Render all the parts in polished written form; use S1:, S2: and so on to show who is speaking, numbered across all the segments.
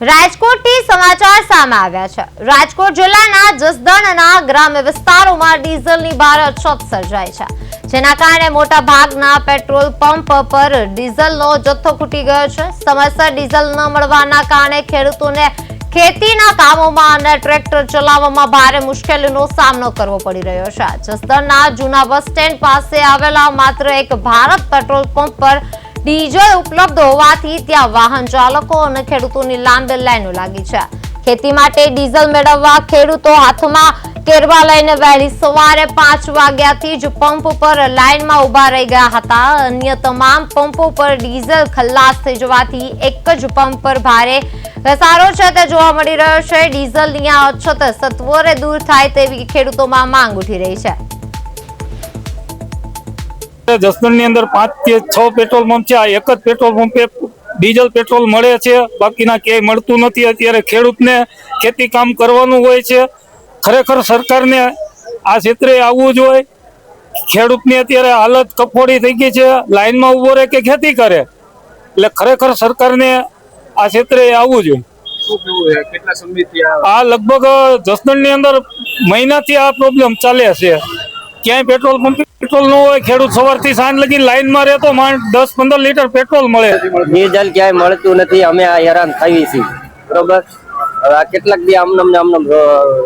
S1: રાજકોટથી સમાચાર સામે આવ્યા છે। રાજકોટ જિલ્લાના જસદણના ગ્રામ્ય વિસ્તારોમાં ડીઝલની ભારે અછત સર્જાઈ છે, જેના કારણે મોટા ભાગના પેટ્રોલ પંપ પર ડીઝલનો જથ્થો ખૂટી ગયો છે। સમયસર ડીઝલ ન મળવાના કારણે ખેડૂતોને ખેતીના કામોમાં અને ટ્રેક્ટર ચલાવવામાં ભારે મુશ્કેલીનો સામનો કરવો પડી રહ્યો છે। જસદણના જૂના બસ સ્ટેન્ડ પાસે આવેલા માત્ર એક ભારત પેટ્રોલ પંપ પર ડીઝલ ઉપલબ્ધ હોવાથી ત્યાં વાહન ચાલકો અને ખેડૂતોની લાંબી લાઈનો લાગી છે। ખેતી માટે ડીઝલ મેળવવા ખેડૂતો હાથમાં કેરવા લઈને વહેલી સવારે 5 વાગ્યાથી જ પંપ પર લાઈનમાં ઉભા રહી ગયા હતા। અન્ય તમામ પંપો પર ડીઝલ ખલાસ થઈ જવાથી એક જ પંપ પર ભારે ઘસારો છે તે જોવા મળી રહ્યો છે। ડીઝલની આ અછત સત્વરે દૂર થાય તેવી ખેડૂતોમાં માંગ ઉઠી રહી છે।
S2: જસદણની અંદર 5 કે 6 પેટ્રોલ પંપ છે। આ એક જ પેટ્રોલ પંપે ડીઝલ પેટ્રોલ મળે છે, બાકીના ક્યાંય મળતું નથી। અત્યારે ખેડૂતને ખેતી કામ કરવાનું હોય છે। ખરેખર સરકારને આ ક્ષેત્રે આવવું જોઈએ। ખેડૂતની અત્યારે હાલત કફોડી થઈ ગઈ છે, લાઈનમાં ઉભો રહે કે ખેતી કરે, એટલે ખરેખર સરકારને આ ક્ષેત્રે આવવું જોઈએ। આ લગભગ જસદણની અંદર મહિનાથી આ પ્રોબ્લેમ ચાલે છે। ક્યાંય પેટ્રોલ પંપ પેટ્રોલ ન હોય, ખેડૂત સવારથી સાંજ લગી લાઈનમાં રહેતો 10-15 લીટર પેટ્રોલ મળે,
S3: ડીઝલ ક્યાંય મળતું નથી। અમે આ હેરાન થઈ છીએ, બરોબર। હવે આ કેટલાક દી આમનામ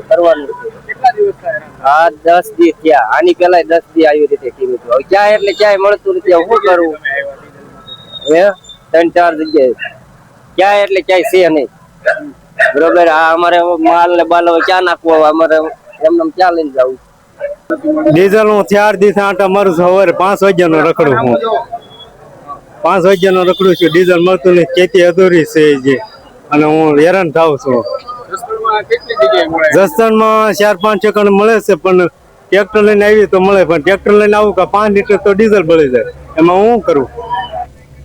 S3: કરવાનું આ 10 દી થયા, આની પેલા 10 દી આવી રીતે કીધું। હવે ક્યાં એટલે ક્યાંય મળતું નથી, શું કરવું? હે 3-4 જગ્યાએ ક્યાંય એટલે ક્યાંય છે નહીં, બરોબર। આ અમારે માલ ને બાલ ક્યાં નાખવો? અમારે એમને ક્યાં લઈને જવું?
S4: ડીઝલ હું 4 દિવસ આટા મારું છું। સવારે 5 વાગ્યાનો રખડું હું, 5 વાગ્યાનો રખડું છું। ડીઝલ મળતું નહીં, ખેતી અધૂરી છે અને હું હેરાન થાઉં છું। જસદણમાં 4-5 સેકન્ડ મળે છે, પણ ટ્રેક્ટર લઈને આવી તો મળે, પણ ટ્રેક્ટર લઈને આવું કે 5 લીટર તો ડીઝલ બળી જાય, એમાં હું કરું?